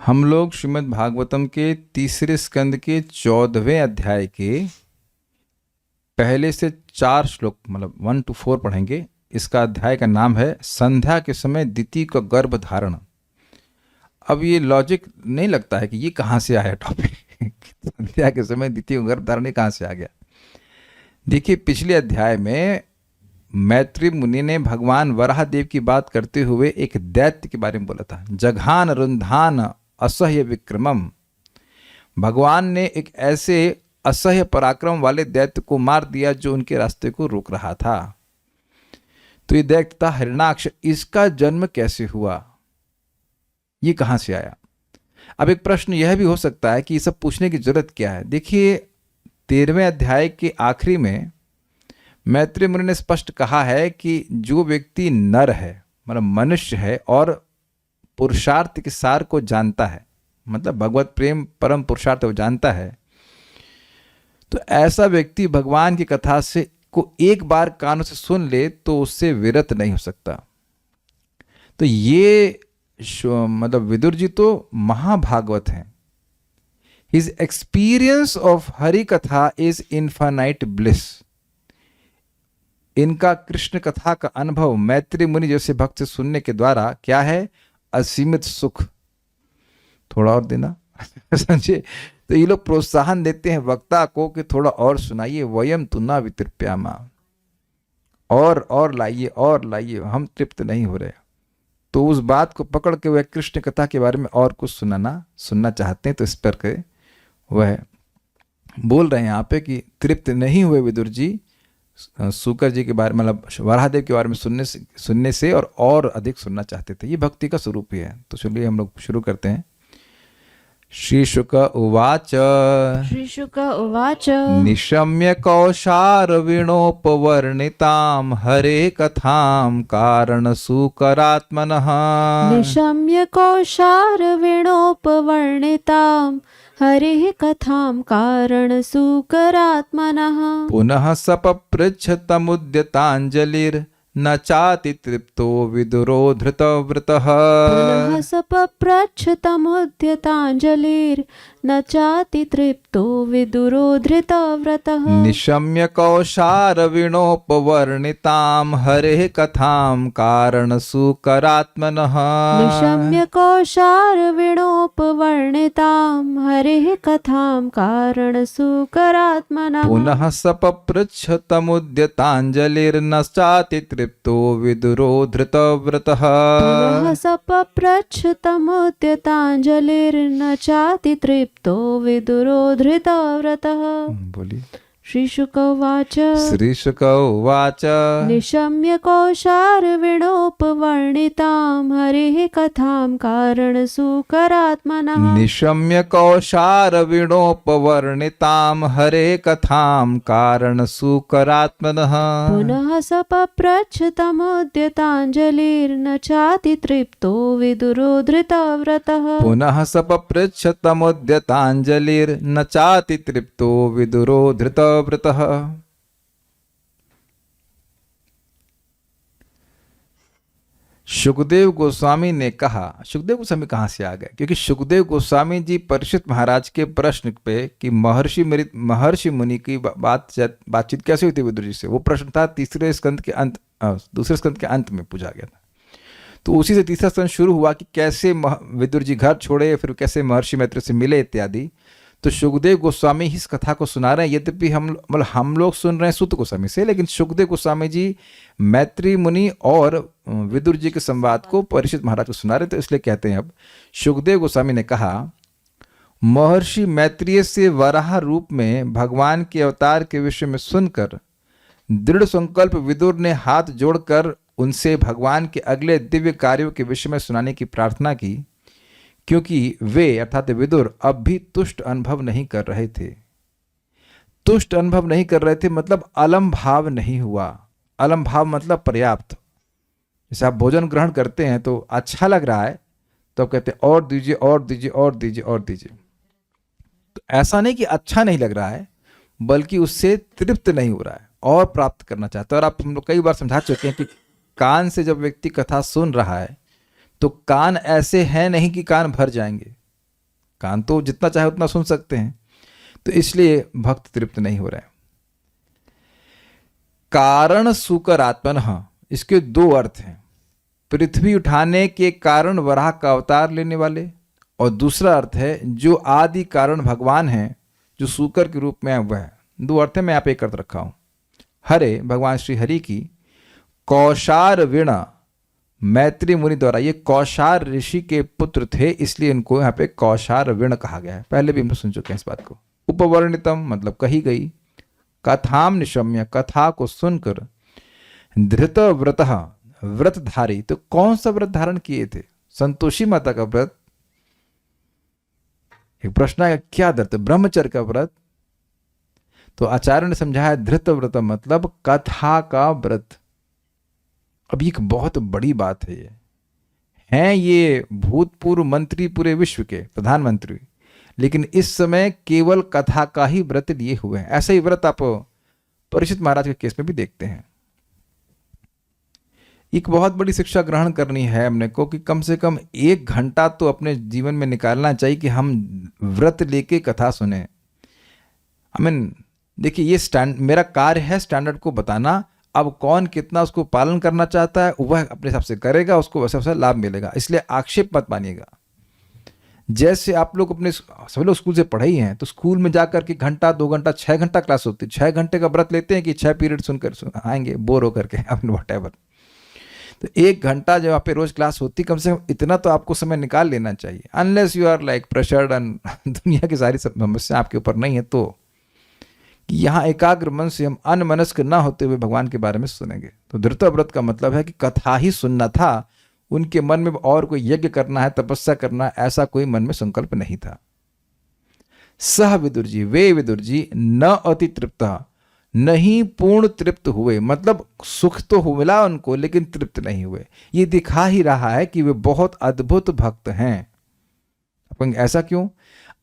हम लोग श्रीमद् भागवतम के तीसरे स्कंद के 14वें अध्याय के पहले से 4 श्लोक मतलब 1 to 4 पढ़ेंगे। इसका अध्याय का नाम है संध्या के समय द्वितीय का गर्भ धारण। अब ये लॉजिक नहीं लगता है कि ये कहाँ से आया टॉपिक संध्या के समय द्वितीय का गर्भ धारण कहाँ से आ गया। देखिए, पिछले अध्याय में मैत्री मुनि ने भगवान वराहदेव की बात करते हुए एक दैत्य के बारे में बोला था। जघान रुंधान असह्य विक्रमम। भगवान ने एक ऐसे असह्य पराक्रम वाले दैत्य को मार दिया जो उनके रास्ते को रोक रहा था। तो ये दैत्य था हिरण्याक्ष। इसका जन्म कैसे हुआ, ये कहां से आया? अब एक प्रश्न यह भी हो सकता है कि ये सब पूछने की जरूरत क्या है। देखिए, 13वें अध्याय के आखिरी में मैत्री मुनि ने स्पष्ट कहा है कि जो व्यक्ति नर है मतलब मनुष्य है और पुरुषार्थ के सार को जानता है, मतलब भगवत प्रेम परम पुरुषार्थ वो जानता है, तो ऐसा व्यक्ति भगवान की कथा से को एक बार कानों से सुन ले तो उससे विरत नहीं हो सकता। तो ये मतलब विदुर जी तो महाभागवत हैं। हिज एक्सपीरियंस ऑफ हरि कथा इज इनफाइनाइट ब्लिस। इनका कृष्ण कथा का अनुभव मैत्री मुनि जैसे भक्त से सुनने के द्वारा क्या है? असीमित सुख। थोड़ा और देना समझे। तो ये लोग प्रोत्साहन देते हैं वक्ता को कि थोड़ा और सुनाइए। वयम तुना वितृप्यामा, और लाइए और लाइए, हम तृप्त नहीं हो रहे। तो उस बात को पकड़ के वह कृष्ण कथा के बारे में और कुछ सुनना चाहते हैं। तो इस पर के वह बोल रहे हैं यहाँ पे कि तृप्त नहीं हुए विदुर जी सूकर जी के बारे में मतलब वराहदेव के बारे में सुनने से और अधिक सुनना चाहते थे। ये भक्ति का स्वरूप ही है। तो चलिए हम लोग शुरू करते हैं। श्री शुक उवाच निशम्य कौशार विणोपवर्णिताम हरे कथाम कारण सुकरात्मनः। निशम्य कौशार विणोपवर्णिताम हरिः कथां कारणसुकरात्मनः। पुनः सपपृच्छ तमुद्यताञ्जलिर्न चाति तृप्तो विदुरो धृतव्रतः। पुनः सपपृच्छ तमुद्यताञ्जलिर्न चाति तृप्तो विदुरो धृतव्रतः। निशम्य कौशार विणोपवर्णितां हरेः कथां कारणसुकरात्मनः। निशम्य कौशार विणोपवर्णितां हरिः कथां कारणसुकरात्मनः। पुनः सपपृच्छ तमुद्यताञ्जलिर्न चाति तृप्तो विदुरो धृतव्रतः। पुनः सपपृच्छ तमुद्यताञ्जलिर्न चाति तृप्तो विदुरो धृतव्रतः। बोलिए। श्रीशुक उवाच श्रीशुक उवाच निशम्य कौशार विणोपवर्णितां हरिः कथां कारणसुकरात्मनः। निशम्य कौशार विणोपवर्णितां हरे कथां कारणसुकरात्मनः। पुनः सपपृच्छ तमुद्यताञ्जलिर्न चाति तृप्तो विदुरो धृतव्रतः। पुनः सपपृच्छ तमुद्यताञ्जलिर्न चाति तृप्तो विदुरो धृतव्रतः। सुखदेव गोस्वामी ने कहा। सुखदेव गोस्वामी कहाँ से आ गए? क्योंकि सुखदेव गोस्वामी जी परीक्षित महाराज के प्रश्न पे कि महर्षि मुनि की बातचीत कैसे हुई थी विदुर जी से, वो प्रश्न था दूसरे स्कंद के अंत में पूछा गया था। तो उसी से तीसरा स्कंद शुरू हुआ कि कैसे विदुर जी घर छोड़े, फिर कैसे महर्षि मैत्री से मिले इत्यादि। तो सुखदेव गोस्वामी इस कथा को सुना रहे हैं। यद्यपि हम लोग सुन रहे हैं सूत गोस्वामी से, लेकिन सुखदेव गोस्वामी जी मैत्री मुनि और विदुर जी के संवाद को परीक्षित महाराज को सुना रहे। तो इसलिए कहते हैं, अब सुखदेव गोस्वामी ने कहा, महर्षि मैत्रेय से वराह रूप में भगवान के अवतार के विषय में सुनकर दृढ़ संकल्प विदुर ने हाथ जोड़कर उनसे भगवान के अगले दिव्य कार्यों के विषय में सुनाने की प्रार्थना की, क्योंकि वे अर्थात विदुर अब भी तुष्ट अनुभव नहीं कर रहे थे। तुष्ट अनुभव नहीं कर रहे थे मतलब अलम भाव नहीं हुआ। अलम भाव मतलब पर्याप्त। जैसे आप भोजन ग्रहण करते हैं तो अच्छा लग रहा है तो कहते हैं और दीजिए और दीजिए और दीजिए और दीजिए। तो ऐसा नहीं कि अच्छा नहीं लग रहा है, बल्कि उससे तृप्त नहीं हो रहा है और प्राप्त करना चाहता है। और आप हम लोग कई बार समझा चुके हैं कि कान से जब व्यक्ति कथा सुन रहा है तो कान ऐसे हैं नहीं कि कान भर जाएंगे। कान तो जितना चाहे उतना सुन सकते हैं, तो इसलिए भक्त तृप्त नहीं हो रहे हैं। कारण सुकरात्मनः, इसके दो अर्थ हैं। पृथ्वी उठाने के कारण वराह का अवतार लेने वाले, और दूसरा अर्थ है जो आदि कारण भगवान हैं, जो सूकर के रूप में वह है। दो अर्थ है, मैं यहाँ पे एक अर्थ रखा हूं। हरे भगवान श्री हरि की कौशार वीणा मैत्री मुनि द्वारा, ये कौशार ऋषि के पुत्र थे, इसलिए इनको यहाँ पे कौशार वीण कहा गया है। पहले भी हम सुन चुके हैं इस बात को। उपवर्णितम मतलब कही गई, कथाम निशम्य कथा को सुनकर, धृत व्रतः व्रतधारी, तो कौन सा व्रत धारण किए थे? संतोषी माता का व्रत। एक प्रश्न है, क्या व्रत? ब्रह्मचर्य का व्रत। तो आचार्य ने समझाया धृत व्रत मतलब कथा का व्रत। अब एक बहुत बड़ी बात है, ये हैं ये भूतपूर्व मंत्री पूरे विश्व के प्रधानमंत्री, लेकिन इस समय केवल कथा का ही व्रत लिए हुए हैं। ऐसा ही व्रत आप परीक्षित महाराज के केस में भी देखते हैं। एक बहुत बड़ी शिक्षा ग्रहण करनी है हमने को कि कम से कम 1 घंटा तो अपने जीवन में निकालना चाहिए कि हम व्रत लेके कथा सुने। आई मीन देखिए, ये मेरा कार्य है स्टैंडर्ड को बताना। अब कौन कितना उसको पालन करना चाहता है वह अपने हिसाब से करेगा, उसको वैसा वैसा लाभ मिलेगा, इसलिए आक्षेप मत मानिएगा। जैसे आप लोग अपने सभी लोग स्कूल से पढ़े ही हैं, तो स्कूल में जाकर के घंटा 2 घंटा 6 घंटा क्लास होती है, 6 घंटे का व्रत लेते हैं कि 6 पीरियड सुनकर आएंगे बोर होकर के अपने व्हाटएवर। तो 1 घंटा जब आप पे रोज क्लास होती, कम से कम इतना तो आपको समय निकाल लेना चाहिए। Unless you are like pressured and दुनिया की सारी समस्या आपके ऊपर नहीं है, तो कि यहाँ एकाग्र मन से हम अनमनस्क ना होते हुए भगवान के बारे में सुनेंगे। तो धृत व्रत का मतलब है कि कथा ही सुनना था, उनके मन में और कोई यज्ञ करना है, तपस्या करना है, ऐसा कोई मन में संकल्प नहीं था। सह विदुर जी, वे विदुर जी न अति तृप्त, नहीं पूर्ण तृप्त हुए, मतलब सुख तो मिला उनको लेकिन तृप्त नहीं हुए। ये दिखा ही रहा है कि वे बहुत अद्भुत भक्त हैं। अपन ऐसा क्यों?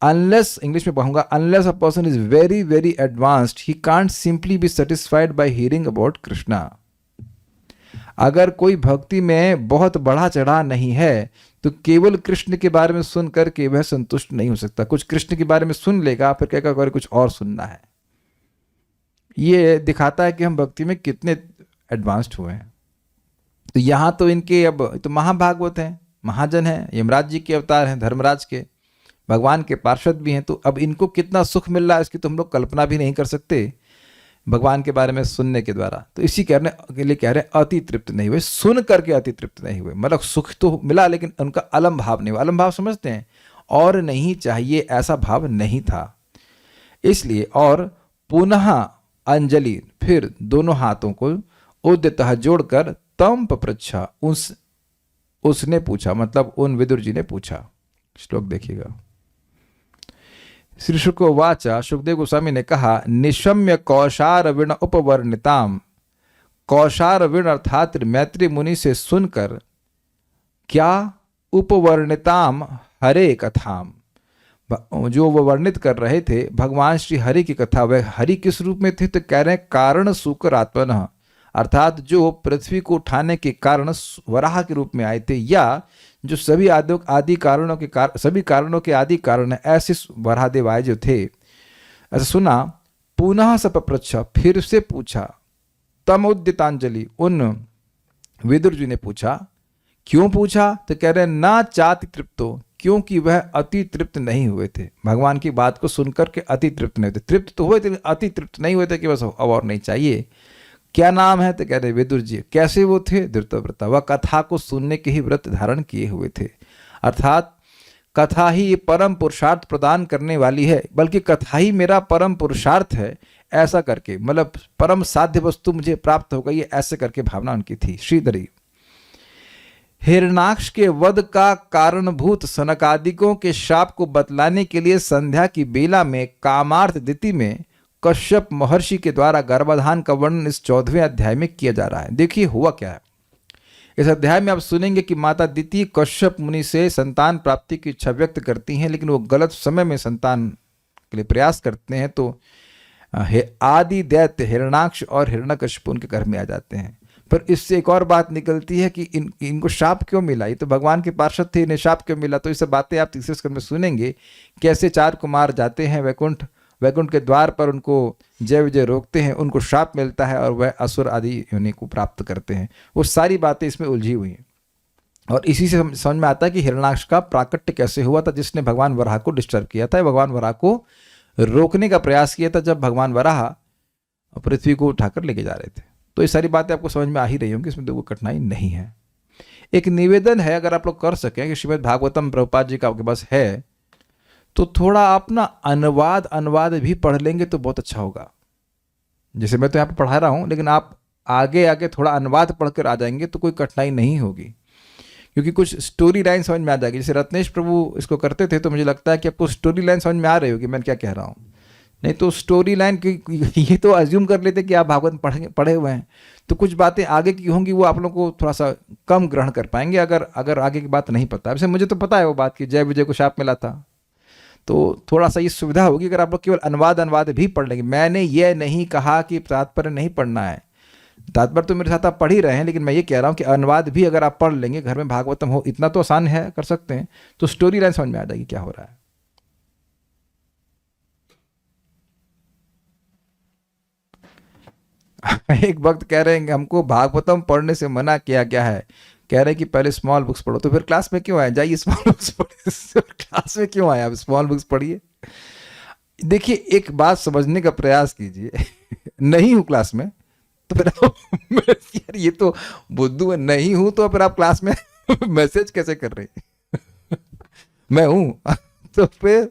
Unless, इंग्लिश में कहूंगा, unless a person is very very advanced, he can't simply be satisfied by hearing about Krishna. अगर कोई भक्ति में बहुत बढ़ा चढ़ा नहीं है, तो केवल कृष्ण के बारे में सुन करके वह संतुष्ट नहीं हो सकता। कुछ कृष्ण के बारे में सुन लेगा, फिर कहेगा अगर कुछ और सुनना है। ये दिखाता है कि हम भक्ति में कितने एडवांस्ड हुए हैं। तो यहाँ तो इनके, अब तो महाभागवत हैं, महाजन हैं, यमराज जी के अवतार हैं, धर्मराज के, भगवान के पार्षद भी हैं, तो अब इनको कितना सुख मिल रहा है इसकी तो हम लोग कल्पना भी नहीं कर सकते भगवान के बारे में सुनने के द्वारा। तो इसी कहने के लिए कह रहे हैं अति तृप्त नहीं हुए, सुन करके अति तृप्त नहीं हुए, मतलब सुख तो मिला लेकिन उनका अलम भाव नहीं हुआ। अलम भाव समझते हैं, और नहीं चाहिए ऐसा भाव नहीं था। इसलिए और पुनः अंजलि, फिर दोनों हाथों को उद्यतः जोड़कर तम पप्रच्छा, उसने पूछा, मतलब उन विदुर जी ने पूछा। श्लोक देखिएगा। श्री शुक वाचा, सुखदेव गोस्वामी ने कहा, निशम्य कौशार वीण उपवर्णिताम, कौशार वीण अर्थात मैत्री मुनि से सुनकर, क्या? उपवर्णिताम हरे कथाम, जो वो वर्णित कर रहे थे भगवान श्री हरि की कथा। वह हरि किस रूप में थे? तो कह रहे हैं कारण सूकरात्मनः, अर्थात जो पृथ्वी को उठाने के कारण वराह के रूप में आए थे, या जो सभी आदि कारणों के सभी कारणों के आदि कारण है, ऐसे वराहदेव आए जो थे। ऐसा सुना। पुनः सपप्रच्छ, फिर से पूछा। तम उद्यतांजलि, उन विदुर जी ने पूछा। क्यों पूछा? तो कह रहे हैं ना चाति तृप्तो, क्योंकि वह अति तृप्त नहीं हुए थे। भगवान की बात को सुनकर के अति तृप्त नहीं हुए थे। तृप्त तो हुए थे, अति तृप्त नहीं हुए थे कि बस अब और नहीं चाहिए। क्या नाम है? तो कह रहे विदुर जी। कैसे वो थे? धृतव्रता, वह कथा को सुनने के ही व्रत धारण किए हुए थे। अर्थात कथा ही ये परम पुरुषार्थ प्रदान करने वाली है, बल्कि कथा ही मेरा परम पुरुषार्थ है, ऐसा करके, मतलब परम साध्य वस्तु मुझे प्राप्त हो गई है, ऐसे करके भावना उनकी थी। श्रीधरी, हिरणाक्ष के वध का कारणभूत सनकादिकों के शाप को बतलाने के लिए संध्या की बेला में कामार्थ दिति में कश्यप महर्षि के द्वारा गर्भाधान का वर्णन इस 14वें अध्याय में किया जा रहा है। देखिए हुआ क्या है। इस अध्याय में आप सुनेंगे कि माता दिति कश्यप मुनि से संतान प्राप्ति की इच्छा व्यक्त करती हैं, लेकिन वो गलत समय में संतान के लिए प्रयास करते हैं, तो आदि दैत्य हिरणाक्ष और हिरण्यकश्यप उनके घर में आ जाते हैं। पर इससे एक और बात निकलती है कि इनको शाप क्यों मिला, ये तो भगवान के पार्षद थे, इन्हें शाप क्यों मिला। तो ये सब बातें आप तीसरे स्कंद में सुनेंगे, कैसे 4 कुमार जाते हैं वैकुंठ, वैकुंठ के द्वार पर उनको जय विजय रोकते हैं, उनको शाप मिलता है और वह असुर आदि योनि को प्राप्त करते हैं। वो सारी बातें इसमें उलझी हुई हैं। और इसी से समझ में आता है कि हिरण्याक्ष का प्राकट्य कैसे हुआ था, जिसने भगवान वराह को डिस्टर्ब किया था, भगवान वराह को रोकने का प्रयास किया था जब भगवान वराह पृथ्वी को उठाकर लेके जा रहे थे। तो ये सारी बातें आपको समझ में आ ही रही होंगी, इसमें तो कोई कठिनाई नहीं है। एक निवेदन है, अगर आप लोग कर सकें कि श्रीमद् भागवतम प्रभुपाद जी का आपके पास है तो थोड़ा आप ना अनुवाद भी पढ़ लेंगे तो बहुत अच्छा होगा। जैसे मैं तो यहाँ पे पढ़ा रहा हूँ, लेकिन आप आगे आगे थोड़ा अनुवाद पढ़कर आ जाएंगे तो कोई कठिनाई नहीं होगी, क्योंकि कुछ स्टोरी लाइन समझ में आ जाएगी। जैसे रत्नेश प्रभु इसको करते थे तो मुझे लगता है कि आपको स्टोरी लाइन समझ में आ रही होगी मैं क्या कह रहा हूँ। नहीं तो स्टोरी लाइन की ये तो अज्यूम कर लेते कि आप भागवत पढ़े हुए हैं, तो कुछ बातें आगे की होंगी वो आप लोगों को थोड़ा सा कम ग्रहण कर पाएंगे अगर आगे की बात नहीं पता। वैसे मुझे तो पता है वो बात कि जय विजय को शाप मिला था, तो थोड़ा सा ये सुविधा होगी अगर आप लोग केवल अनुवाद भी पढ़ लेंगे। मैंने ये नहीं कहा कि तात्पर्य नहीं पढ़ना है, तात्पर्य तो मेरे साथ आप पढ़ ही रहे हैं, लेकिन मैं ये कह रहा हूँ कि अनुवाद भी अगर आप पढ़ लेंगे, घर में भागवतम हो, इतना तो आसान है, कर सकते हैं, तो स्टोरी लाइन समझ में आ जाएगी क्या हो रहा है। एक वक्त कह रहे हैं कि हमको भागवतम पढ़ने से मना किया गया है, कह रहे हैं कि पहले स्मॉल बुक्स पढ़ो। तो फिर क्लास में क्यों आए, जाइए स्मॉल बुक्स पढ़िए। क्लास में क्यों आए, आप स्मॉल बुक्स पढ़िए। देखिए एक बात समझने का प्रयास कीजिए, नहीं हूँ क्लास में तो फिर यार ये तो बुद्धू है, नहीं हूँ तो फिर आप क्लास में मैसेज कैसे कर रहे हैं मैं हूँ। तो फिर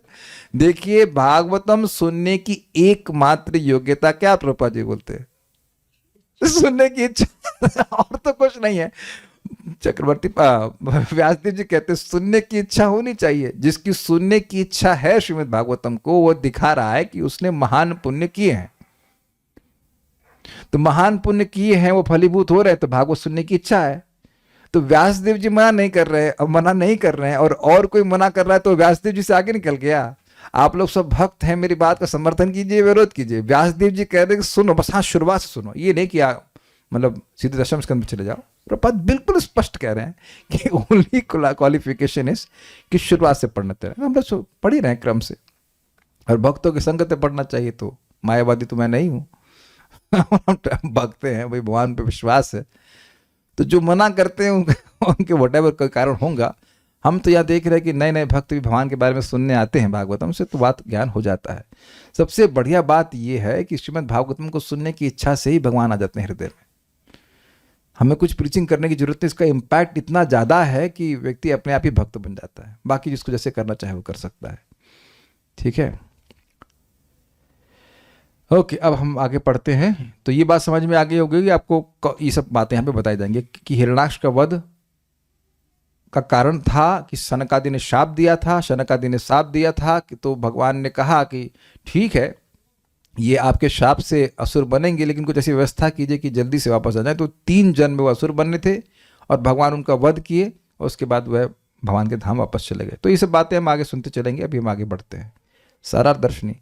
देखिए भागवतम सुनने की एकमात्र योग्यता क्या प्रभुपाद जी बोलते हैं, सुनने की इच्छा और तो कुछ नहीं है। चक्रवर्ती व्यासदेव जी कहते हैं सुनने की इच्छा होनी चाहिए। जिसकी सुनने की इच्छा है श्रीमद् भागवतम को, वो दिखा रहा है कि उसने महान पुण्य किए हैं। तो महान पुण्य किए हैं, वो फलीभूत हो रहे हैं, तो भागवत सुनने की इच्छा है। तो व्यासदेव जी मना नहीं कर रहे, अब मना नहीं कर रहे हैं और कोई मना कर रहा है तो व्यासदेव जी से आगे निकल गया। आप लोग सब भक्त हैं, मेरी बात का समर्थन कीजिए, विरोध कीजिए। व्यासदेव जी कह रहे हैं कि सुनो, बस हाँ शुरुआत से सुनो, ये नहीं कि मतलब सीधे दशम स्कंद में चले जाओ। प्रभुपाद बिल्कुल स्पष्ट कह रहे हैं कि ओनली क्वालिफिकेशन इज कि शुरुआत से पढ़ना चाहिए। हम लोग पढ़ ही रहे हैं क्रम से, और भक्तों की संगत में पढ़ना चाहिए। तो मायावादी तो मैं नहीं हूँ भक्त हैं भाई, भगवान पे विश्वास है। तो जो मना करते हैं उनके व्हाटएवर कोई कारण होगा। हम तो यहाँ देख रहे हैं कि नए नए भक्त भी भगवान के बारे में सुनने आते हैं भागवतम से, तो बात ज्ञान हो जाता है। सबसे बढ़िया बात यह है कि श्रीमद् भागवतम को सुनने की इच्छा से ही भगवान आ जाते हैं हृदय में। हमें कुछ प्रीचिंग करने की जरूरत नहीं, इसका इम्पैक्ट इतना ज़्यादा है कि व्यक्ति अपने आप ही भक्त बन जाता है। बाकी जिसको जैसे करना चाहे वो कर सकता है। ठीक है, ओके अब हम आगे पढ़ते हैं। तो ये बात समझ में आ गई होगी कि आपको ये सब बातें यहाँ पे बताई जाएंगी कि हिरण्याक्ष का वध का कारण था कि शनकादि ने शाप दिया था। शनकादि ने शाप दिया था कि तो भगवान ने कहा कि ठीक है ये आपके शाप से असुर बनेंगे, लेकिन कुछ ऐसी व्यवस्था कीजिए कि जल्दी से वापस आ जाए। तो 3 जन्म में वो असुर बनने थे और भगवान उनका वध किए और उसके बाद वह भगवान के धाम वापस चले गए। तो ये सब बातें हम आगे सुनते चलेंगे। अभी हम आगे बढ़ते हैं। सारार्दर्शनी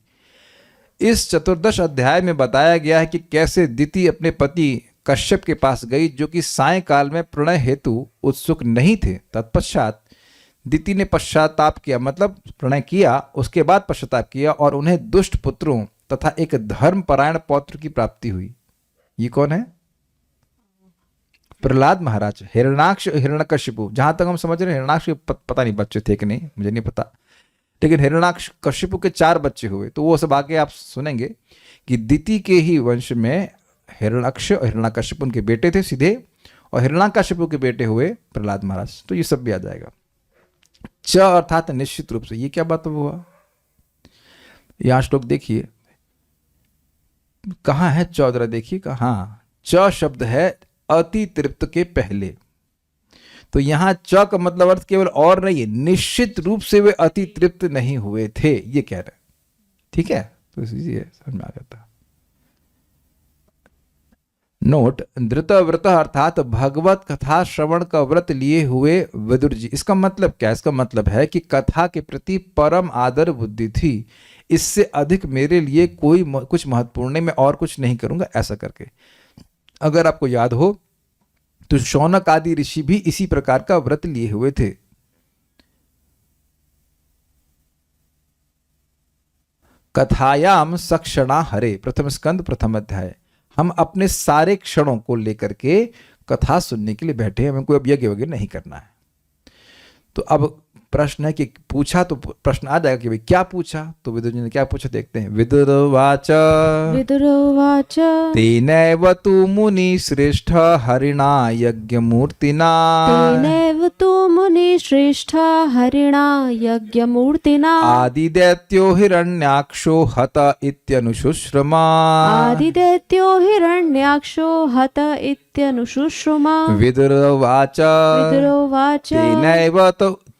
इस 14 अध्याय में बताया गया है कि कैसे दिति अपने पति कश्यप के पास गई, जो कि सायंकाल में प्रणय हेतु उत्सुक नहीं थे। तत्पश्चात दिति ने पश्चाताप किया, मतलब प्रणय किया, उसके बाद पश्चाताप किया और उन्हें दुष्ट पुत्रों तथा एक धर्मपरायण पौत्र की प्राप्ति हुई। ये कौन है? प्रहलाद महाराज। हिरण्याक्ष हिरण्यकशिपु, जहां तक हम समझ रहे हैं हिरण्याक्ष के पता नहीं बच्चे थे कि नहीं, मुझे नहीं पता, लेकिन हिरण्याक्ष कश्यपु के 4 बच्चे हुए। तो वो सब आगे आप सुनेंगे कि दिति के ही वंश में हिरण्याक्ष और हिरण्यकशिपु उनके बेटे थे सीधे, और हिरण्याकशिपु के बेटे हुए प्रहलाद महाराज। तो ये सब भी आ जाएगा। च अर्थात निश्चित रूप से, ये क्या बात हुआ? यहां श्लोक देखिए कहां है, 14 देखिए कहां। च शब्द है अति तृप्त के पहले। तो यहां च का मतलब अर्थ केवल और नहीं है, निश्चित रूप से वे अति तृप्त नहीं हुए थे, ये कह रहे हैं। ठीक है, तो ये समझ में आ जाता। नोट, धृत व्रत अर्थात भगवत कथा श्रवण का व्रत लिए हुए विदुर जी। इसका मतलब क्या? इसका मतलब है कि कथा के प्रति परम आदर बुद्धि थी, इससे अधिक मेरे लिए कोई कुछ महत्वपूर्ण नहीं, मैं और कुछ नहीं करूंगा, ऐसा करके। अगर आपको याद हो तो शौनक आदि ऋषि भी इसी प्रकार का व्रत लिए हुए थे। कथायाम सक्षणा हरे, प्रथम स्कंद प्रथम अध्याय। हम अपने सारे क्षणों को लेकर के कथा सुनने के लिए बैठे हैं, हमें कोई अब यज्ञ वगैरह नहीं करना है। तो अब प्रश्न है कि पूछा तो प्रश्न आ जाएगा कि भाई क्या पूछा, तो विदुर जी ने क्या पूछा, देखते हैं। विदुर्वाच विदुरोवाच तेनैव तु मुनि श्रेष्ठ हरिणा यज्ञमूर्तिना तेनैव तु मुनिश्रेष्ठ हरिणा यज्ञमूर्तिना आदिदैत्यो हिरण्याक्षो हत इत्यनुशुश्रमा आदिदैत्यो हिरण्याक्षो हत इत्यनुशुश्रुमा विदुर्वाच विदुरोवाच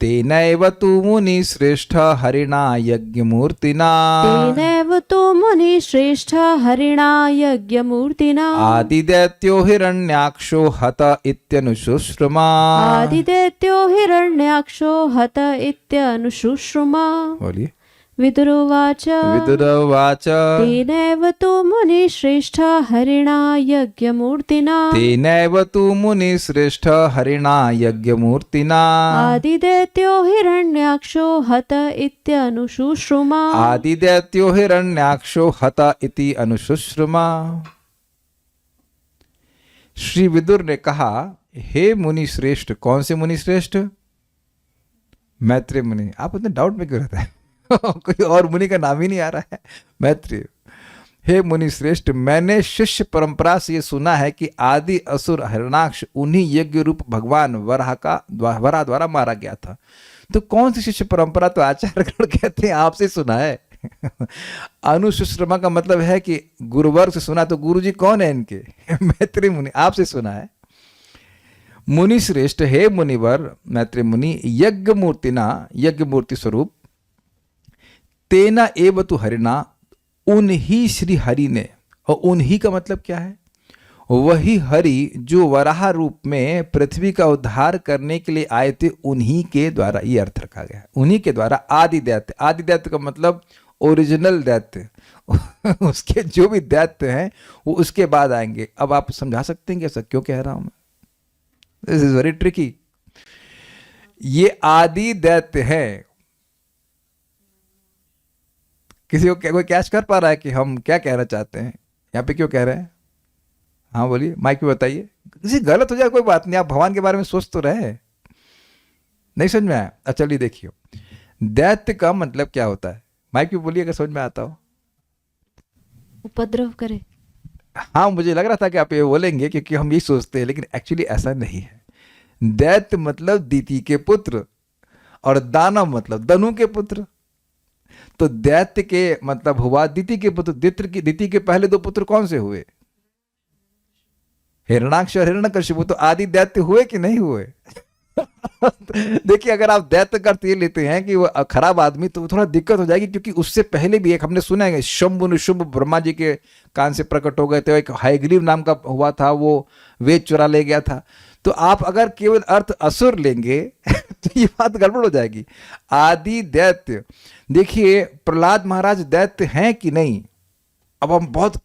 तेनैव तु मुनि श्रेष्ठ हरिणा यज्ञमूर्तिना तेनैव तु मुनिश्रेष्ठ हरिणा यज्ञमूर्तिना आदिदैत्यो हिरण्याक्षो हत इत्यनुशुश्रुमा आदिदैत्यो हिरण्याक्षो हत इत्यनुशुश्रुमा। बोलिए। विदुरोवाच विदुरवाच तेनैव तु मुनिश्रेष्ठ हरिणा यज्ञमूर्तिना तेनैव तु मुनि श्रेष्ठ हरिणा यज्ञमूर्तिना आदिदैत्यो हिरण्याक्षो हत इत्यनुशुश्रुमा आदिदैत्यो हिरण्याक्षो हत इति अनुशुश्रुमा। श्री विदुर ने कहा, हे मुनि श्रेष्ठ। कौन से मुनि श्रेष्ठ? मैत्रेय मुनि। आप उतने डाउट में क्यों रहते हैं? कोई और मुनि का नाम ही नहीं आ रहा है। मैत्रेय। हे मुनि श्रेष्ठ, मैंने शिष्य परंपरा से ये सुना है कि आदि असुर हिरण्याक्ष उन्हीं यज्ञ रूप भगवान वराह द्वारा मारा गया था। तो कौन सी शिष्य परंपरा? तो आचार्यगण कहते हैं आपसे सुना है। अनुशुश्रमा का मतलब है कि गुरुवर्ग से सुना। तो गुरु जी कौन है इनके? मैत्रेय मुनि। आपसे सुना है। मुनि श्रेष्ठ, हे मुनिवर मैत्रेय मुनि, यज्ञ मूर्तिना, यज्ञ मूर्ति स्वरूप, तेना एव तु हरिणा, उन्हीं श्री हरि ने। और उन्हीं का मतलब क्या है? वही हरि जो वराह रूप में पृथ्वी का उद्धार करने के लिए आए थे, उन्हीं के द्वारा, ये अर्थ रखा गया है। उन्हीं के द्वारा आदि दैत्य। आदि दैत्य का मतलब ओरिजिनल दैत्य। उसके जो भी दैत्य हैं वो उसके बाद आएंगे। अब आप समझा सकते हैं कि ऐसा क्यों कह रहा हूं मैं? This is very tricky. ये आदि दैत्य है। किसी को कोई कैच कर पा रहा है कि हम क्या कहना चाहते हैं यहाँ पे, क्यों कह रहे हैं? हाँ बोलिए, माइक पे बताइए। किसी गलत हो जाए कोई बात नहीं, आप भगवान के बारे में सोच तो रहे। नहीं समझ में आया? अच्छा चलिए देखिए, दैत्य का मतलब क्या होता है? माइक पे बोलिए अगर समझ में आता हो। उपद्रव करे। हाँ, मुझे लग रहा था कि आप ये बोलेंगे क्योंकि हम यही सोचते हैं, लेकिन एक्चुअली ऐसा नहीं है। दैत्य मतलब दिति के पुत्र, और दानव मतलब दनु के पुत्र। तो दैत्य के मतलब हुआ दिति के पुत्र। दिति के पहले दो पुत्र कौन से हुए? हिरण्याक्ष और हिरण्यकशिपु। तो आदि दैत्य हुए कि नहीं हुए? देखिए, अगर आप दैत्य का अर्थ ये लेते हैं कि वो खराब आदमी, तो थोड़ा दिक्कत हो जाएगी, क्योंकि उससे पहले भी एक हमने सुना है, शंभु निशुंभ ब्रह्मा जी के कान से प्रकट हो गए थे। एक हयग्रीव नाम का हुआ था, वो वेद चुरा ले गया था। तो आप अगर केवल अर्थ असुर लेंगे तो ये बात गड़बड़ हो जाएगी। आदि दैत्य, देखिए प्रहलाद महाराज दैत्य हैं कि नहीं? अब हम बहुत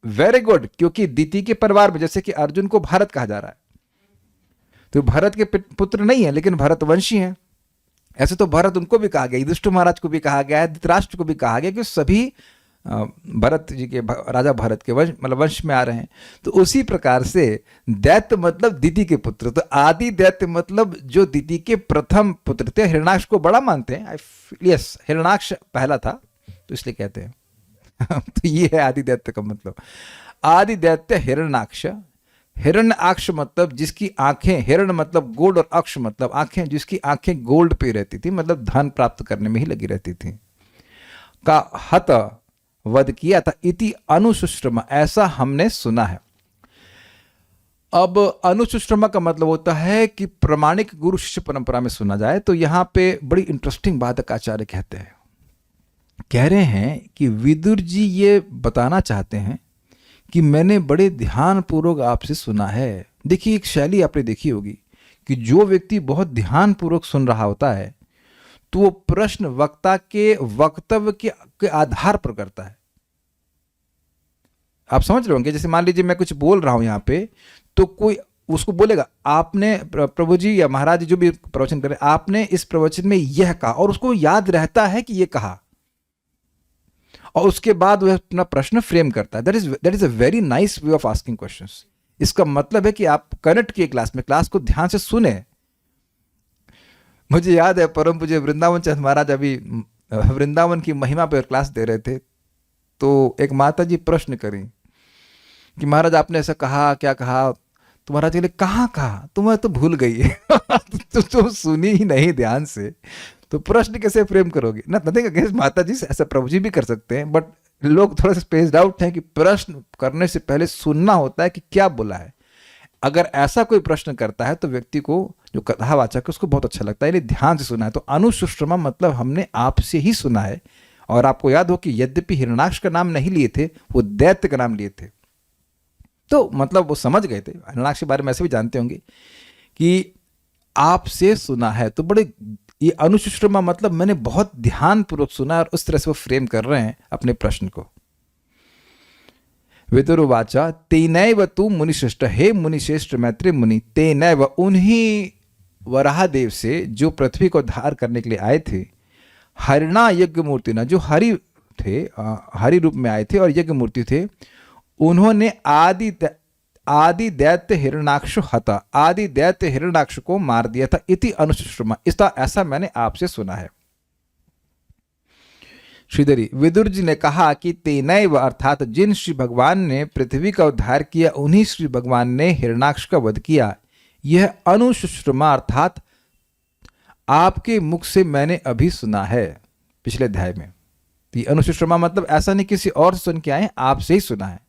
वेरी गुड, क्योंकि दिति के परिवार में, जैसे कि अर्जुन को भारत कहा जा रहा है, तो भरत के पुत्र नहीं है लेकिन भरतवंशी हैं। ऐसे तो भरत उनको भी कहा गया, युधिष्ठिर महाराज को भी कहा गया है, धृतराष्ट्र को भी कहा गया कि सभी भरत जी के, राजा भरत के वंश, मतलब वंश में आ रहे हैं। तो उसी प्रकार से दैत्य मतलब दिति के पुत्र। तो आदि दैत्य मतलब जो दिति के प्रथम पुत्र थे। हिरण्याक्ष को बड़ा मानते हैं। यस, हिरण्याक्ष पहला था तो इसलिए कहते हैं। तो ये है आदि दैत्य का मतलब। आदि दैत्य हिरण्याक्ष। हिरण्याक्ष मतलब जिसकी आंखें, हिरण मतलब गोल्ड और अक्ष मतलब आंखें, जिसकी आंखें गोल्ड पे रहती थी, मतलब धन प्राप्त करने में ही लगी रहती थी, का हत वध किया था। इति अनुशुश्रमा, ऐसा हमने सुना है। अब अनुशुश्रमा का मतलब होता है कि प्रमाणिक गुरु शिष्य परंपरा में सुना जाए। तो यहां पे बड़ी इंटरेस्टिंग बात आचार्य कहते हैं, कह रहे हैं कि विदुर जी ये बताना चाहते हैं कि मैंने बड़े ध्यान पूर्वक आपसे सुना है। देखिए, एक शैली आपने देखी होगी कि जो व्यक्ति बहुत ध्यान पूर्वक सुन रहा होता है तो वो प्रश्न वक्ता के वक्तव्य के आधार पर करता है। आप समझ रहे होंगे, जैसे मान लीजिए मैं कुछ बोल रहा हूं यहां पे, तो कोई उसको बोलेगा आपने प्रभु जी या महाराज जी जो भी प्रवचन करे, आपने इस प्रवचन में यह कहा, और उसको याद रहता है कि ये कहा, और उसके बाद वह अपना प्रश्न फ्रेम करता है. That is a very nice way of asking questions. इसका मतलब है कि आप कनेक्ट किए क्लास को ध्यान से सुने. मुझे याद है परम पूज्य वृंदावन चंद महाराज अभी वृंदावन की महिमा पर क्लास दे रहे थे, तो एक माता जी प्रश्न करी कि महाराज आपने ऐसा कहा, क्या कहा? तो महाराज जी ने कहाँ कहा, तुम्हें तो भूल गई है. तो सुनी ही नहीं ध्यान से, तो प्रश्न कैसे फ्रेम करोगे? नथिंग अगेंस्ट माता जी, ऐसा प्रभु जी भी कर सकते हैं, बट लोग थोड़ा सा स्पेस्ड आउट हैं कि प्रश्न करने से पहले सुनना होता है कि क्या बोला है. अगर ऐसा कोई प्रश्न करता है तो व्यक्ति को, जो कथावाचक है, उसको बहुत अच्छा लगता है, यानी ध्यान से सुना है. तो अनुशुश्रमा मतलब हमने आपसे ही सुना है. और आपको याद हो कि यद्यपि हिरण्याक्ष का नाम नहीं लिए थे, वो दैत्य का नाम लिए थे, तो मतलब वो समझ गए थे. हिरण्याक्ष के बारे में ऐसे भी जानते होंगे कि आपसे सुना है. तो बड़े, ये अनुशुश्रमा मतलब मैंने बहुत ध्यान पूर्वक सुना, और उस तरह से वो फ्रेम कर रहे हैं अपने प्रश्न को. विदुरवाचा तेनैव तू मुनिश्रेष्ठ, हे मुनिश्रेष्ठ मैत्रेय मुनि, तेनैव उन्हीं वराहदेव से जो पृथ्वी को धार करने के लिए आए थे, हरिणा यज्ञ मूर्ति ना, जो हरि थे, हरि रूप में आए थे और यज्ञ मूर्ति थे, उन्होंने आदि दैत्य हिरण्याक्ष हता, आदि दैत्य हिरण्याक्ष को मार दिया था. इति अनुशुश्रमा, इसका ऐसा मैंने आपसे सुना है. श्रीधरी, विदुर जी ने कहा कि तेनैव अर्थात जिन श्री भगवान ने पृथ्वी का उद्धार किया, उन्हीं श्री भगवान ने हिरण्याक्ष का वध किया. यह अनुशुश्रमा अर्थात आपके मुख से मैंने अभी सुना है, पिछले अध्याय में. तो अनुशुश्रमा मतलब ऐसा नहीं किसी और से सुन के आए, आपसे ही सुना है.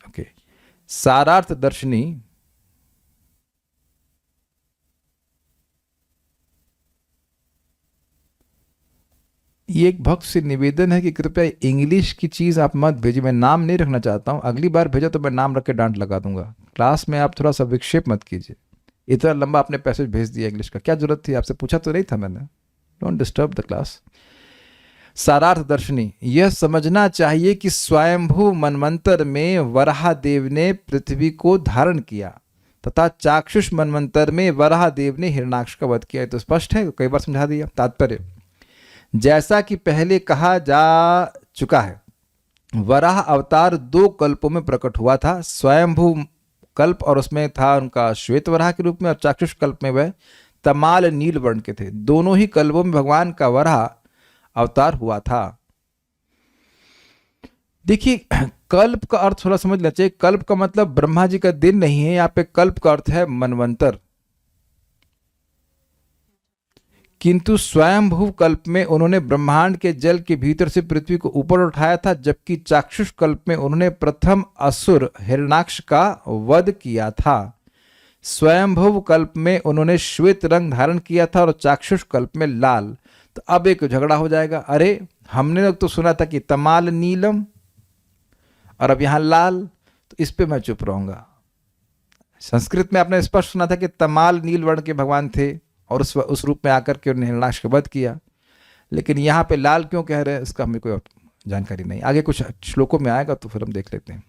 ओके. सारार्थ दर्शनी, ये एक भक्त से निवेदन है कि कृपया इंग्लिश की चीज़ आप मत भेजिए. मैं नाम नहीं रखना चाहता हूँ, अगली बार भेजो तो मैं नाम रख के डांट लगा दूंगा. क्लास में आप थोड़ा सा विक्षेप मत कीजिए. इतना लंबा आपने पैसेज भेज दिया इंग्लिश का, क्या जरूरत थी? आपसे पूछा तो नहीं था मैंने. Don't disturb the class. Sarartha Darshini, यह समझना चाहिए कि स्वयंभू मनवंतर में वराहदेव ने पृथ्वी को धारण किया तथा चाक्षुष मनवंतर में वराहदेव ने हिरण्याक्ष का वध किया. तो स्पष्ट है, कई बार समझा दिया. तात्पर्य, जैसा कि पहले कहा जा चुका है, वराह अवतार 2 कल्पों में प्रकट हुआ था. स्वयंभू कल्प और उसमें था उनका श्वेत वराह के रूप में, और चाक्षुष कल्प में वह तमाल नील वर्ण के थे. दोनों ही कल्पों में भगवान का वराह अवतार हुआ था. देखिए, कल्प का अर्थ थोड़ा समझ लेना चाहिए. कल्प का मतलब ब्रह्मा जी का दिन नहीं है. यहाँ पे कल्प का अर्थ है मनवंतर. किंतु स्वयंभू कल्प में उन्होंने ब्रह्मांड के जल के भीतर से पृथ्वी को ऊपर उठाया था, जबकि चाक्षुष कल्प में उन्होंने प्रथम असुर हिरण्याक्ष का वध किया था. स्वयंभू कल्प में उन्होंने श्वेत रंग धारण किया था और चाक्षुष कल्प में लाल. तो अब एक झगड़ा हो जाएगा. अरे, हमने तो सुना था कि तमाल नीलम, और अब यहां लाल. तो इस पे मैं चुप रहूंगा. संस्कृत में आपने स्पष्ट सुना था कि तमाल नील वर्ण के भगवान थे और उस रूप में आकर के उन्होंने हिरण्याक्ष का वध किया. लेकिन यहाँ पे लाल क्यों कह रहे हैं, इसका हमें कोई जानकारी नहीं. आगे कुछ श्लोकों में आएगा तो फिर हम देख लेते हैं.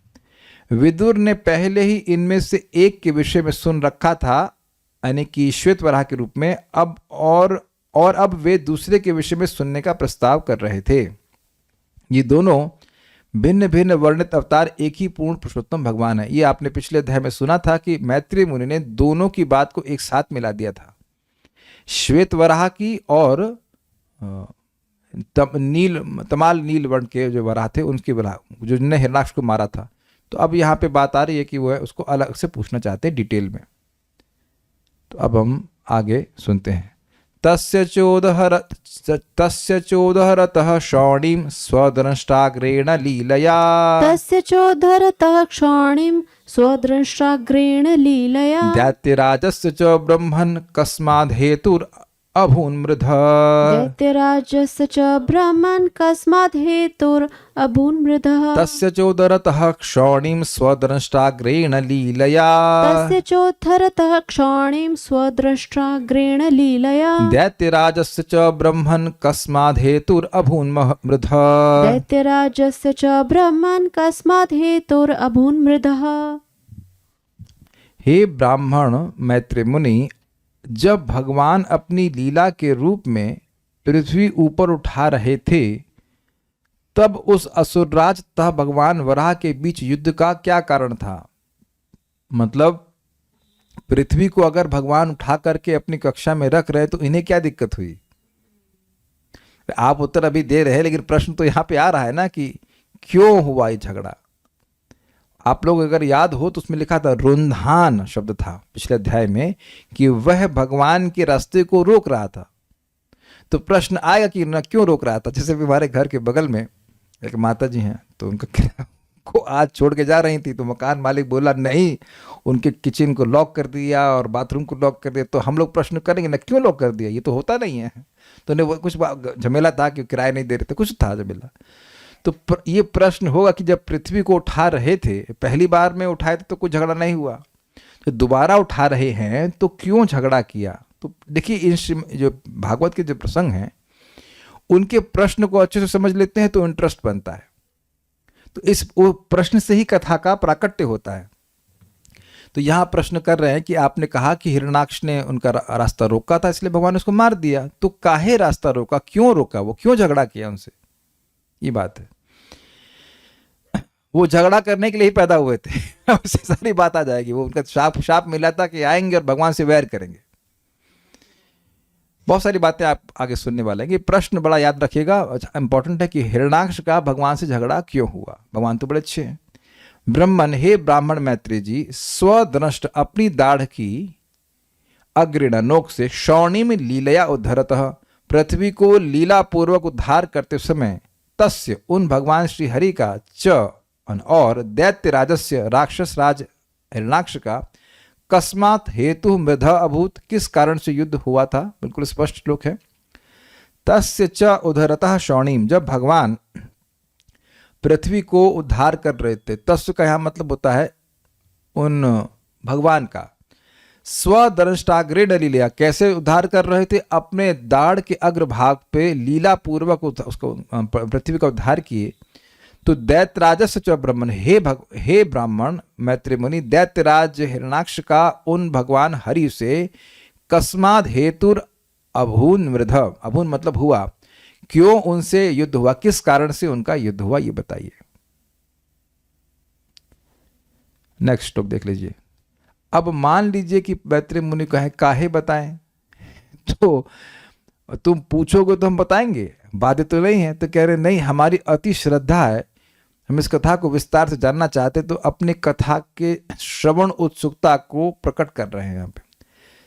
विदुर ने पहले ही इनमें से एक के विषय में सुन रखा था, यानी कि श्वेत वराह के रूप में. अब और अब वे दूसरे के विषय में सुनने का प्रस्ताव कर रहे थे. ये दोनों भिन्न भिन्न वर्णित अवतार एक ही पूर्ण पुरुषोत्तम भगवान है. ये आपने पिछले अध्याय में सुना था कि मैत्रेय मुनि ने दोनों की बात को एक साथ मिला दिया था, श्वेत वराह की और तमाल नील वर्ण के जो वराह थे उनकी वराह, जो जिन्होंने हिरण्याक्ष को मारा था. तो अब यहाँ पे बात आ रही है कि वो है उसको अलग से पूछना चाहते हैं डिटेल में. तो अब हम आगे सुनते हैं. तस्य चोदहरतः शौणीं स्वद्रष्टाग्रेण लीलया, तस्य चोद्धरतः क्षौणीं स्वद्रष्टाग्रेण लीलया, दैत्यराजस्य च ब्रह्मन् कस्माद् हेतुर् अभून्मृध, दैत्यराजस्य च ब्रह्मन् कस्माद् हेतुर् अभून्मृधः, तस्य चोदरतः क्षौणीं स्वद्रष्टाग्रेण लीलया, तस्य चोद्धरतः क्षौणीं स्वद्रष्टाग्रेण लीलया, दैत्यराजस्य च ब्रह्मन् कस्माद् हेतुर् अभून्मृध, दैत्यराजस्य च ब्रह्मन् कस्माद् हेतुर् अभून्मृधः. हे ब्राह्मण मैत्री मुनि, जब भगवान अपनी लीला के रूप में पृथ्वी ऊपर उठा रहे थे तब उस असुरराज तथा भगवान वराह के बीच युद्ध का क्या कारण था? मतलब पृथ्वी को अगर भगवान उठा करके अपनी कक्षा में रख रहे तो इन्हें क्या दिक्कत हुई? आप उत्तर अभी दे रहे हैं लेकिन प्रश्न तो यहां पे आ रहा है ना कि क्यों हुआ ये झगड़ा। आप लोग अगर याद हो तो उसमें लिखा था, रुंधान शब्द था पिछले अध्याय में, कि वह भगवान के रास्ते को रोक रहा था। तो प्रश्न आएगा कि ना क्यों रोक रहा था। जैसे हमारे घर के बगल में एक माता जी हैं, तो उनका किराया को आज छोड़ के जा रही थी, तो मकान मालिक बोला नहीं, उनके किचन को लॉक कर दिया और बाथरूम को लॉक कर दिया। तो हम लोग प्रश्न करेंगे ना, क्यों लॉक कर दिया, ये तो होता नहीं है। तो उन्हें वो कुछ झमेला था कि किराया नहीं दे रहे थे, कुछ था झमेला। तो ये प्रश्न होगा कि जब पृथ्वी को उठा रहे थे, पहली बार में उठाए थे तो कोई झगड़ा नहीं हुआ, तो दोबारा उठा रहे हैं तो क्यों झगड़ा किया? तो देखिए, इन जो भागवत के जो प्रसंग हैं उनके प्रश्न को अच्छे से समझ लेते हैं तो इंटरेस्ट बनता है। तो इस वो प्रश्न से ही कथा का प्राकट्य होता है। तो यहां प्रश्न कर रहे हैं कि आपने कहा कि हिरण्याक्ष ने उनका रास्ता रोका था इसलिए भगवान ने उसको मार दिया, तो काहे रास्ता रोका, क्यों रोका, वो क्यों झगड़ा किया उनसे, ये बात है। वो झगड़ा करने के लिए ही पैदा हुए थे उससे सारी बात आ जाएगी। वो उनका शाप मिला था कि आएंगे और भगवान से वैर करेंगे। बहुत सारी बातें आप आगे सुनने वाले हैं। ये प्रश्न बड़ा याद रखिएगा, इंपॉर्टेंट है कि हिरण्याक्ष का भगवान से झगड़ा क्यों हुआ। भगवान तो बड़े अच्छे हैं। ब्रह्मन, हे ब्राह्मण मैत्री जी, स्वदनष्ट अपनी दाढ़ की अग्रिण नोक से शौणिम लीलया उद्धरतः पृथ्वी को लीला पूर्वक उद्धार करते समय तस्य उन भगवान श्री हरि का च और दैत्य राजस्य राक्षस राज हिरण्याक्ष का कस्मात हेतु मृध अभूत, किस कारण से युद्ध हुआ था। बिल्कुल स्पष्ट श्लोक है। तस्य च उद्धरतः शौणिम, जब भगवान पृथ्वी को उद्धार कर रहे थे, तस्य का यहां मतलब होता है उन भगवान का। स्वदंष्टाग्रे लीला, कैसे उद्धार कर रहे थे, अपने दाढ़ के अग्रभाग पे लीला पूर्वक उसको पृथ्वी का उद्धार किए। तो दैत्यराजस्य च ब्रह्मण, हे ब्राह्मण मैत्री मुनि, दैत्यराज हिरण्याक्ष का उन भगवान हरि से कस्माद हेतुर अभून मृध, अभून मतलब हुआ, क्यों उनसे युद्ध हुआ, किस कारण से उनका युद्ध हुआ, ये बताइए। नेक्स्ट श्लोक देख लीजिए। अब मान लीजिए कि मैत्री मुनि कहे काहे बताएं, तो तुम पूछोगे तो हम बताएंगे, बातें तो नहीं है। तो कह रहे नहीं, हमारी अति श्रद्धा है, हम इस कथा को विस्तार से जानना चाहते, तो अपने कथा के श्रवण उत्सुकता को प्रकट कर रहे हैं यहाँ पे।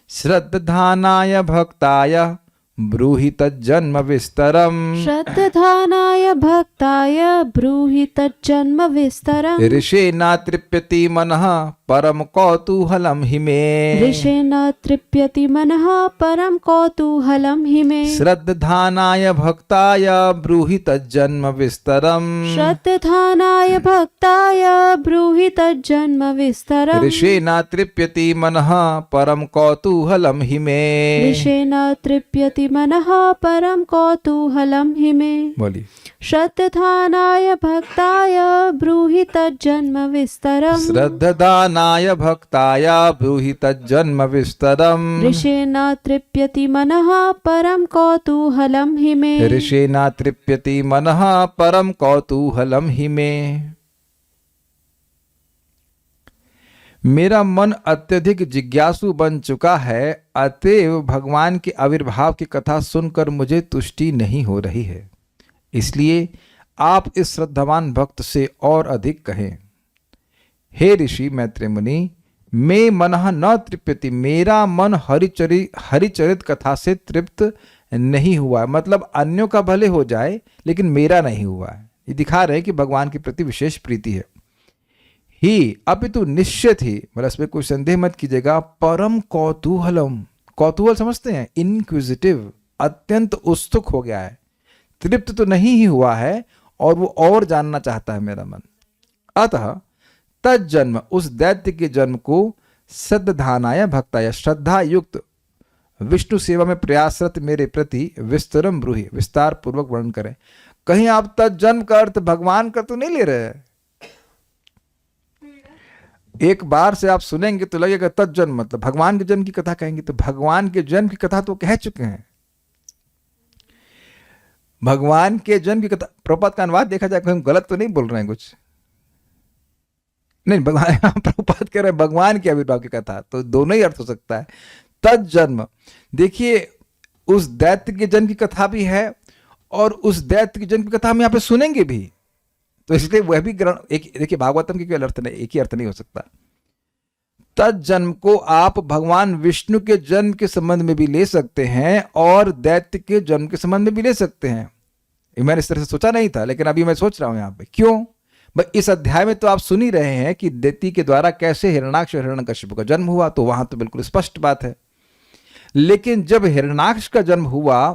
श्रद्धानाय भक्ताय ब्रूहि तज्जन्म विस्तरम, श्रद्धानाय भक्ताय ब्रूहि तज्जन्म विस्तरम, ऋषेना तृप्यति मनः परम कौतूहलम हि मे, ऋषेण तृप्यति मनः परम कौतूहलम हि मे, श्रद्धानाय भक्ताय ब्रूहि तज्जन्म विस्तरम, श्रद्धानाय भक्ताय ब्रूहि तज्जन्म विस्तरम, ऋषेना तृप्यति मनः परम कौतूहलम हि मे, ऋषेण तृप्यति मनः परम कौतूहलम हि मे। बोलिए। श्रद्धानाय भक्ताय ब्रूहि तज्जन्म विस्तरम, श्रद्धानाय भक्ताय ब्रूहि तज्जन्म विस्तरम, ऋषेण तृप्यति मनः परम कौतूहलम हि मे, ऋषेना तृप्यति मनः परम कौतूहलम हि मे। मेरा मन अत्यधिक जिज्ञासु बन चुका है, अतएव भगवान के आविर्भाव की कथा सुनकर मुझे तुष्टि नहीं हो रही है, इसलिए आप इस श्रद्धावान भक्त से और अधिक कहें। हे ऋषि मैत्री मुनि, मे मनः न तृप्यति, मेरा मन हरिचरित कथा से तृप्त नहीं हुआ है। मतलब अन्यों का भले हो जाए लेकिन मेरा नहीं हुआ है। ये दिखा रहे हैं कि भगवान के प्रति विशेष प्रीति है। ही अपितु निश्चित ही, मतलब इसमें कोई संदेह मत कीजिएगा, परम कौतूहलम, कौतूहल समझते हैं, इनक्विजिटिव, अत्यंत उत्सुक हो गया है, तृप्त तो नहीं ही हुआ है और वो और जानना चाहता है मेरा मन। अतः तज्जन्म, उस दैत्य के जन्म को, श्रद्धानाय भक्ताय, श्रद्धा युक्त विष्णु सेवा में प्रयासरत मेरे प्रति विस्तरम ब्रूहि, विस्तार पूर्वक वर्णन करें। कहीं आप तज्जन्म का अर्थ भगवान का तो नहीं ले रहे हैं। एक बार से आप सुनेंगे तो लगेगा तत्जन्म मतलब भगवान के जन्म की कथा कहेंगे, तो भगवान के जन्म की कथा तो कह चुके हैं। भगवान के जन्म की कथा, प्रभुपाद का अनुवाद देखा जाए, हम गलत तो नहीं बोल रहे हैं कुछ, नहीं भगवान प्रभुपाद कह रहे हैं भगवान के आविर्भाव की कथा, तो दोनों ही अर्थ हो सकता है। तत्जन्म, देखिए उस दैत्य के जन्म की कथा भी है और उस दैत्य के जन्म की कथा हम यहाँ पे सुनेंगे भी, तो इसलिए वह भी ग्रहण, एक देखिए भागवतम के केवल अर्थ नहीं, एक ही अर्थ नहीं हो सकता। तत्जन्म को आप भगवान विष्णु के जन्म के संबंध में भी ले सकते हैं और दैत्य के जन्म के संबंध में भी ले सकते हैं। मैंने इस तरह से सोचा नहीं था, लेकिन अभी मैं सोच रहा हूं यहाँ पे। क्यों भाई, इस अध्याय में तो आप सुन ही रहे हैं कि दैत्य के द्वारा कैसे हिरण्याक्ष और हिरण्यकशिपु का जन्म हुआ, तो वहां तो बिल्कुल स्पष्ट बात है। लेकिन जब हिरण्याक्ष का जन्म हुआ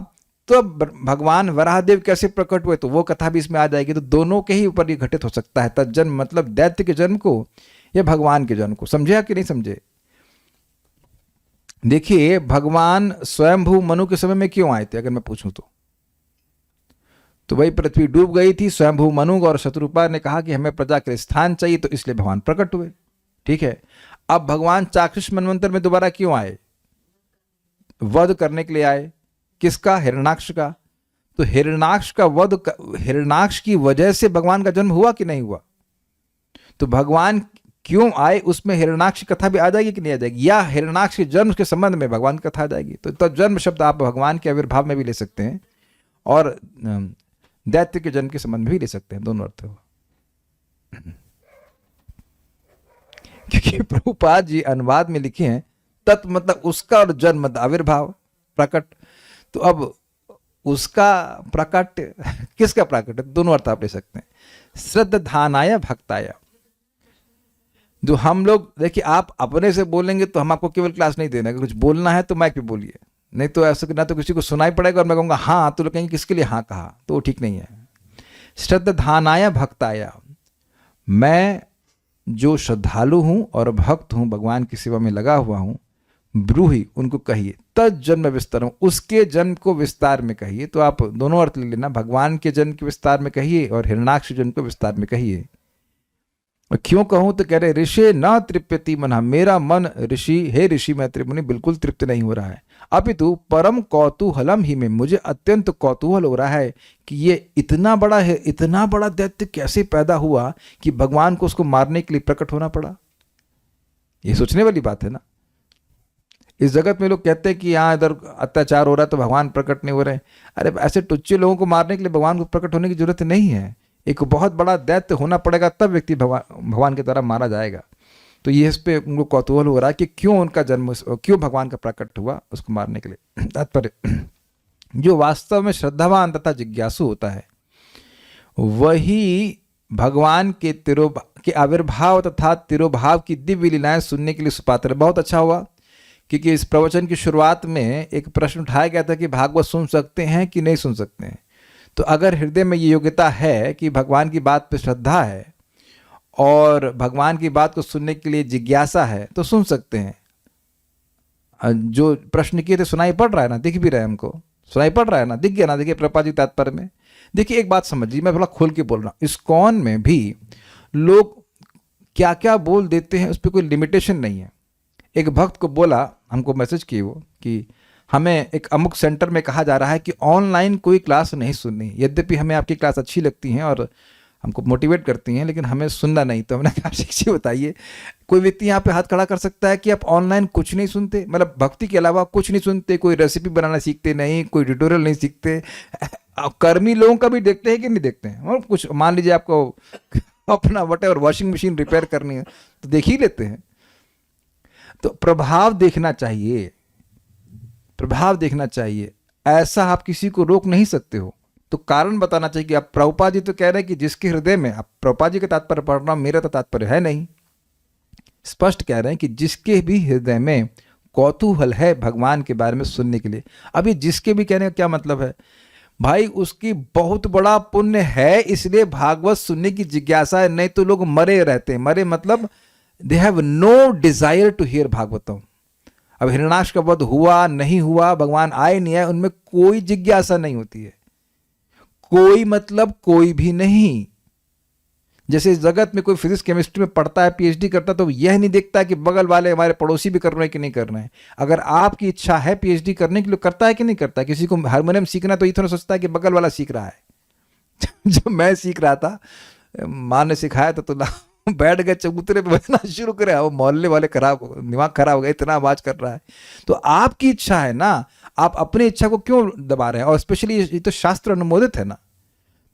तो भगवान वराहदेव कैसे प्रकट हुए, तो वो कथा भी इसमें आ जाएगी। तो दोनों के ही ऊपर ये घटित हो सकता है, तत्जन्म मतलब दैत्य के जन्म को या भगवान के जन्म को। समझे कि नहीं समझे? देखिए भगवान स्वयंभू मनु के समय में क्यों आए थे, अगर मैं पूछूं तो भाई पृथ्वी डूब गई थी, स्वयंभू मनु और शत्रुपा ने कहा कि हमें प्रजा के स्थान चाहिए, तो इसलिए भगवान प्रकट हुए। ठीक है, अब भगवान चाक्षुष मनवंतर में दोबारा क्यों आए? वध करने के लिए आए। किसका? हिरण्याक्ष का। तो हिरण्याक्ष का वध, हिरण्याक्ष की वजह से भगवान का जन्म हुआ कि नहीं हुआ? तो भगवान क्यों आए उसमें हिरण्याक्ष की कथा भी आ जाएगी कि नहीं आ जाएगी, या हिरण्याक्ष के जन्म के संबंध में भगवान की कथा आ जाएगी? तो जन्म शब्द आप भगवान के आविर्भाव में भी ले सकते हैं और दैत्य के जन्म के संबंध में भी ले सकते हैं, दोनों अर्थ हो। क्योंकि प्रभुपाद जी अनुवाद में लिखे हैं तत् मतलब उसका और जन्म मतलब आविर्भाव, प्रकट। तो अब उसका प्रकट, किसका प्रकट है, दोनों अर्थ आप ले सकते हैं। श्रद्धानाय भक्ताय, जो हम लोग, देखिए आप अपने से बोलेंगे तो हम आपको केवल क्लास नहीं देना, कुछ बोलना है तो माइक पे बोलिए, नहीं तो ऐसा ना तो किसी को सुनाई पड़ेगा और मैं कहूँगा हाँ, तो लोग कहेंगे किसके लिए हाँ कहा, तो वो ठीक नहीं है। श्रद्धानाय भक्ताय, मैं जो श्रद्धालु हूँ और भक्त हूँ, भगवान की सेवा में लगा हुआ हूँ, ब्रूहि उनको कहिए, तत्जन्म विस्तरम, उसके जन्म को विस्तार में कहिए। तो आप दोनों अर्थ ले लेना, भगवान के जन्म के विस्तार में कहिए और हिरण्याक्ष जन्म को विस्तार में कहिए। और क्यों कहूं तो कह रहे ऋषि न तृप्यति मनः, मेरा मन ऋषि, हे ऋषि मैत्री मुनि, बिल्कुल तृप्त नहीं हो रहा है, अपितु परम कौतूहलम ही में, मुझे अत्यंत कौतूहल हो रहा है कि ये इतना बड़ा है, इतना बड़ा दैत्य कैसे पैदा हुआ कि भगवान को उसको मारने के लिए प्रकट होना पड़ा। ये सोचने वाली बात है ना। इस जगत में लोग कहते हैं कि यहाँ इधर अत्याचार हो रहा है तो भगवान प्रकट नहीं हो रहे। अरे ऐसे टुच्चे लोगों को मारने के लिए भगवान को प्रकट होने की जरूरत नहीं है, एक बहुत बड़ा दैत्य होना पड़ेगा तब व्यक्ति भगवान के द्वारा मारा जाएगा। तो ये इस पे उनको कौतूहल हो रहा है कि क्यों उनका जन्म, क्यों भगवान का प्रकट हुआ उसको मारने के लिए। तात्पर्य, जो वास्तव में श्रद्धावान तथा जिज्ञासु होता है वही भगवान के आविर्भाव तथा तिरोभाव की दिव्य लीलाएं सुनने के लिए सुपात्र। बहुत अच्छा हुआ क्योंकि इस प्रवचन की शुरुआत में एक प्रश्न उठाया गया था कि भागवत सुन सकते हैं कि नहीं सुन सकते हैं। तो अगर हृदय में ये योग्यता है कि भगवान की बात पे श्रद्धा है और भगवान की बात को सुनने के लिए जिज्ञासा है तो सुन सकते हैं। जो प्रश्न किए थे सुनाई पड़ रहा है ना, दिख भी रहा है हमको, सुनाई पड़ रहा है ना, दिख गया ना। देखिए प्रभुपाद जी तात्पर्य में, देखिए एक बात समझिए, मैं थोड़ा खोल के बोल रहा हूँ। इस्कॉन में भी लोग क्या क्या बोल देते हैं उस पर कोई लिमिटेशन नहीं है। एक भक्त को बोला, हमको मैसेज किए वो, कि हमें एक अमुक सेंटर में कहा जा रहा है कि ऑनलाइन कोई क्लास नहीं सुननी, यद्यपि हमें आपकी क्लास अच्छी लगती हैं और हमको मोटिवेट करती हैं, लेकिन हमें सुनना नहीं। तो हमने कहा शिक्षी बताइए, कोई व्यक्ति यहाँ पे हाथ खड़ा कर सकता है कि आप ऑनलाइन कुछ नहीं सुनते, मतलब भक्ति के अलावा कुछ नहीं सुनते, कोई रेसिपी बनाना सीखते नहीं, कोई ट्यूटोरियल नहीं सीखते, कर्मी लोगों का भी देखते हैं कि नहीं देखते हैं? और कुछ मान लीजिए आपको अपना वटेवर वॉशिंग मशीन रिपेयर करनी है तो देख ही लेते हैं। तो प्रभाव देखना चाहिए, प्रभाव देखना चाहिए, ऐसा आप किसी को रोक नहीं सकते हो। तो कारण बताना चाहिए कि आप, प्रभुपाद जी तो कह रहे हैं कि जिसके हृदय में, आप प्रभुपाद जी का तात्पर्य पढ़ रहा हूं, मेरा तो तात्पर्य है नहीं, स्पष्ट कह रहे हैं कि जिसके भी हृदय में कौतूहल है भगवान के बारे में सुनने के लिए। अभी जिसके भी कहने का क्या मतलब है भाई, उसकी बहुत बड़ा पुण्य है इसलिए भागवत सुनने की जिज्ञासा है, नहीं तो लोग मरे रहते हैं। मरे मतलब they have no desire to hear Bhagavatam. अब हिरण्याक्ष का वध हुआ नहीं हुआ, भगवान आए नहीं आए, उनमें कोई जिज्ञासा नहीं होती है, कोई मतलब कोई भी नहीं। जैसे इस जगत में कोई फिजिक्स केमिस्ट्री में पढ़ता है, पीएचडी करता है, तो यह नहीं देखता कि बगल वाले हमारे पड़ोसी भी कर रहे हैं कि नहीं कर रहे हैं। अगर आपकी इच्छा है पीएचडी करने के लिए, करता है कि नहीं करता। किसी को हारमोनियम सीखना तो ये थोड़ा सोचता है कि बगल वाला सीख रहा है। जब मैं सीख रहा था, माँ ने सिखाया था, तो ना बैठ गए चबूतरे पे बजना शुरू करे, वो मोहल्ले वाले दिमाग खराब हो गया, इतना आवाज कर रहा है। तो आपकी इच्छा है ना, आप अपनी इच्छा को क्यों दबा रहे हैं। और स्पेशली ये तो शास्त्र अनुमोदित है ना।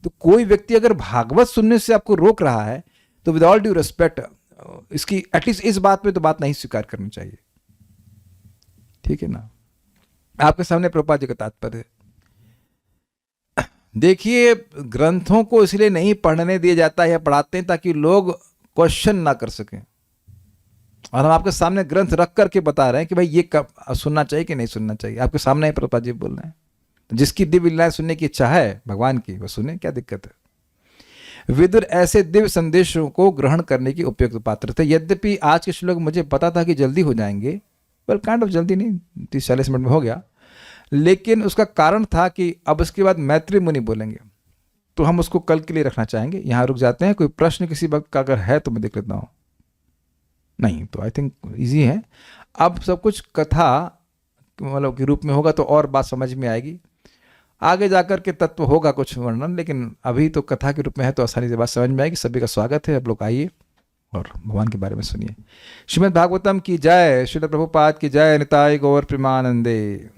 तो कोई व्यक्ति अगर भागवत सुनने से आपको रोक रहा है, तो विद ऑल ड्यू रिस्पेक्ट, इसकी एटलीस्ट इस बात पे तो बात नहीं स्वीकार करनी चाहिए। ठीक है ना। आपके सामने प्रभुपाद जी का तात्पर्य है। देखिए, ग्रंथों को इसलिए नहीं पढ़ने दिया जाता या पढ़ाते हैं ताकि लोग क्वेश्चन ना कर सकें। और हम आपके सामने ग्रंथ रख करके बता रहे हैं कि भाई ये सुनना चाहिए कि नहीं सुनना चाहिए। आपके सामने ही प्रभुपाद जी बोल रहे हैं। जिसकी दिव्य लीलाएं सुनने की इच्छा है भगवान की, वो सुने, क्या दिक्कत है। विदुर ऐसे दिव्य संदेशों को ग्रहण करने की उपयुक्त पात्र थे। यद्यपि आज के श्लोक मुझे पता था कि जल्दी हो जाएंगे, पर काइंड ऑफ जल्दी नहीं, 30-40 मिनट में हो गया, लेकिन उसका कारण था कि अब इसके बाद मैत्री मुनि बोलेंगे, तो हम उसको कल के लिए रखना चाहेंगे। यहाँ रुक जाते हैं। कोई प्रश्न किसी वक्त का अगर है तो मैं देख लेता हूँ। नहीं तो आई थिंक इजी है। अब सब कुछ कथा मतलब के रूप में होगा तो और बात समझ में आएगी। आगे जाकर के तत्व होगा कुछ वर्णन, लेकिन अभी तो कथा के रूप में है तो आसानी से बात समझ में आएगी। सभी का स्वागत है। अब लोग आइए और भगवान के बारे में सुनिए। श्रीमद् भागवतम की जय। श्रील प्रभुपाद की जय। निताय गौर प्रेमानंदे।